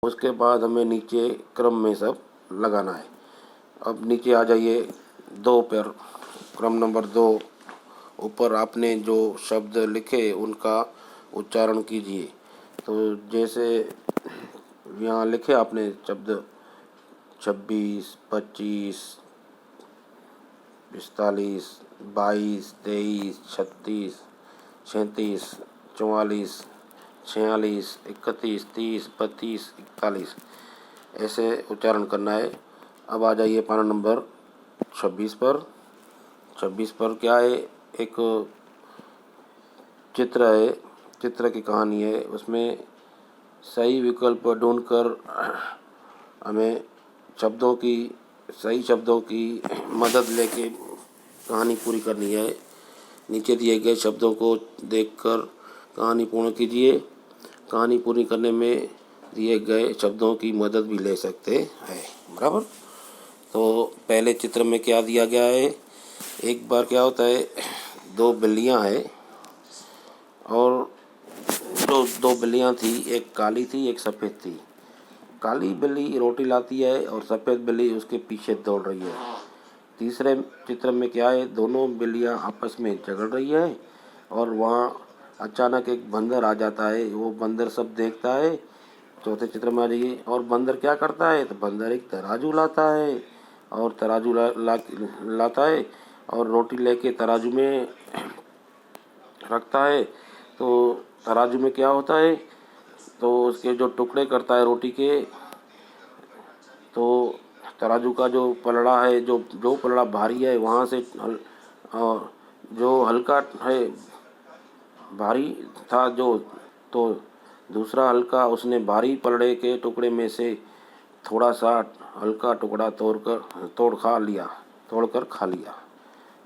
उसके बाद हमें नीचे क्रम में सब लगाना है। अब नीचे आ जाइए 2 पर, क्रम नंबर 2। ऊपर आपने जो शब्द लिखे उनका उच्चारण कीजिए। तो जैसे यहाँ लिखे आपने शब्द 26, 25, 45, 22, 23, 36, 37, 44, 46, 31, 30, 32, 41 ऐसे उच्चारण करना है। अब आ जाइए पाना नंबर 26 पर। 26 पर क्या है, एक चित्र है, चित्र की कहानी है। उसमें सही विकल्प ढूंढकर हमें सही शब्दों की मदद लेके कहानी पूरी करनी है। नीचे दिए गए शब्दों को देखकर कहानी पूर्ण कीजिए। कहानी पूरी करने में दिए गए शब्दों की मदद भी ले सकते हैं, बराबर। तो पहले चित्र में क्या दिया गया है, एक बार क्या होता है, 2 बिल्लियां हैं और दो बिल्लियां थी, एक काली थी एक सफ़ेद थी। काली बिल्ली रोटी लाती है और सफ़ेद बिल्ली उसके पीछे दौड़ रही है। तीसरे चित्र में क्या है, दोनों बिल्लियां आपस में झगड़ रही है और वहाँ अचानक एक बंदर आ जाता है। वो बंदर सब देखता है। चौथे चित्र में आ जाइए। और बंदर क्या करता है, तो बंदर एक तराजू लाता है और तराजू लाता है और रोटी लेके तराजू में रखता है। तो तराजू में क्या होता है, तो उसके जो टुकड़े करता है रोटी के, तो तराजू का जो पलड़ा है, जो पलड़ा भारी है वहाँ से जो हल्का है भारी था जो, तो दूसरा हल्का उसने भारी पलड़े के टुकड़े में से थोड़ा सा हल्का टुकड़ा तोड़कर खा लिया।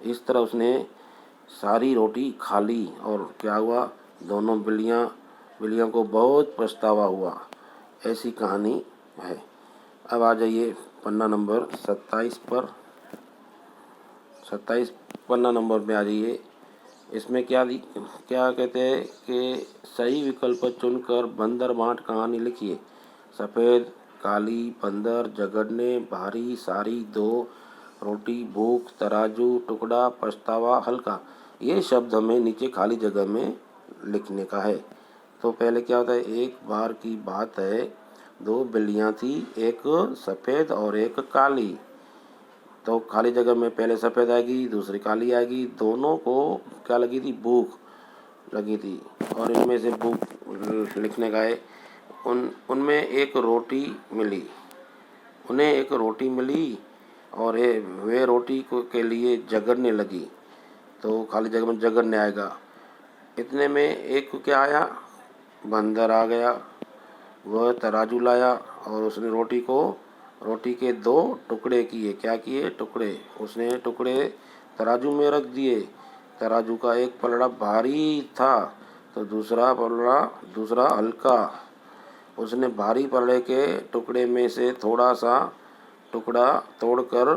इस तरह उसने सारी रोटी खा ली और क्या हुआ, दोनों बिल्लियों को बहुत पछतावा हुआ। ऐसी कहानी है। अब आ जाइए पन्ना नंबर 27 पर। 27 पन्ना नंबर में आ जाइए। इसमें क्या कहते हैं कि सही विकल्प चुनकर बंदर बाँट कहानी लिखिए। सफ़ेद, काली, बंदर, झगड़ने, भारी, सारी, 2, रोटी, भूख, तराजू, टुकड़ा, पछतावा, हल्का। ये शब्द हमें नीचे खाली जगह में लिखने का है। तो पहले क्या होता है, एक बार की बात है, 2 बिल्लियाँ थी, एक सफ़ेद और एक काली। तो खाली जगह में पहले सफ़ेद आएगी, दूसरी काली आएगी। दोनों को क्या लगी थी, भूख लगी थी और इनमें से भूख लिखने का है। उनमें एक रोटी मिली, उन्हें एक रोटी मिली और वे रोटी के लिए झगड़ने लगी। तो खाली जगह में झगड़ने आएगा। इतने में एक क्या आया, बंदर आ गया। वह तराजू लाया और उसने रोटी के 2 टुकड़े किए। क्या किए, टुकड़े। उसने टुकड़े तराजू में रख दिए। तराजू का एक पलड़ा भारी था तो दूसरा हल्का। उसने भारी पलड़े के टुकड़े में से थोड़ा सा टुकड़ा तोड़कर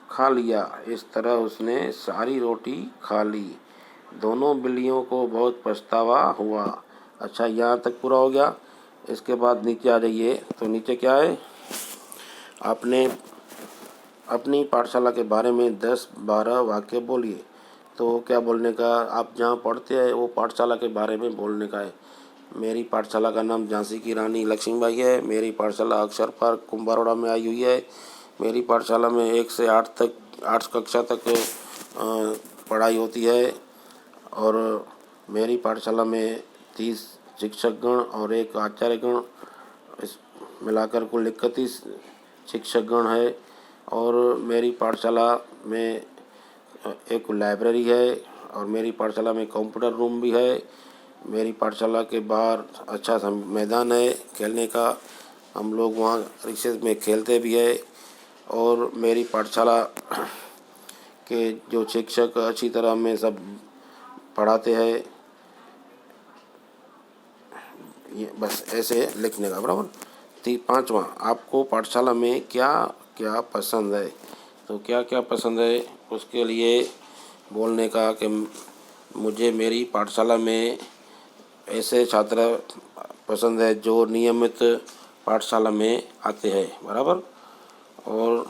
खा लिया। इस तरह उसने सारी रोटी खा ली। दोनों बिल्लियों को बहुत पछतावा हुआ। अच्छा, यहाँ तक पूरा हो गया। इसके बाद नीचे आ जाइए। तो नीचे क्या है, आपने अपनी पाठशाला के बारे में 10-12 वाक्य बोलिए। तो क्या बोलने का, आप जहाँ पढ़ते हैं वो पाठशाला के बारे में बोलने का है। मेरी पाठशाला का नाम झांसी की रानी लक्ष्मीबाई है। मेरी पाठशाला अक्षर पार्क कुंभारवाड़ा में आई हुई है। मेरी पाठशाला में 1 से 8 कक्षा तक पढ़ाई होती है और मेरी पाठशाला में 30 शिक्षकगण और 1 आचार्यगण, इस मिलाकर कुल 31 शिक्षकगण है। और मेरी पाठशाला में एक लाइब्रेरी है और मेरी पाठशाला में कंप्यूटर रूम भी है। मेरी पाठशाला के बाहर अच्छा सा मैदान है खेलने का, हम लोग वहाँ रिसेस में खेलते भी है। और मेरी पाठशाला के जो शिक्षक अच्छी तरह में सब पढ़ाते हैं। ये बस ऐसे लिखने का, बराबर। 5वां, आपको पाठशाला में क्या क्या पसंद है। तो क्या क्या पसंद है उसके लिए बोलने का कि मुझे मेरी पाठशाला में ऐसे छात्र पसंद है जो नियमित पाठशाला में आते हैं, बराबर। और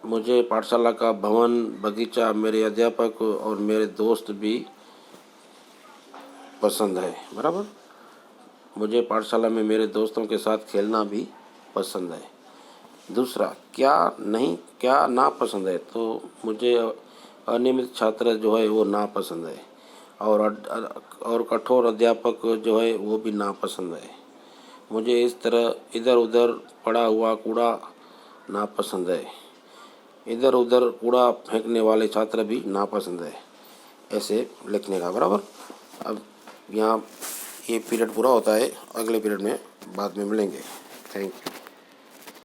मुझे पाठशाला का भवन, बगीचा, मेरे अध्यापक और मेरे दोस्त भी पसंद है, बराबर। मुझे पाठशाला में मेरे दोस्तों के साथ खेलना भी पसंद है। दूसरा, क्या ना पसंद है, तो मुझे अनियमित छात्र जो है वो ना पसंद है, और कठोर अध्यापक जो है वो भी ना पसंद है। मुझे इस तरह इधर उधर पड़ा हुआ कूड़ा ना पसंद है। इधर उधर कूड़ा फेंकने वाले छात्र भी ना पसंद है, ऐसे लिखने का, बराबर। अब यहाँ ये पीरियड पूरा होता है, अगले पीरियड में बाद में मिलेंगे। Thank you.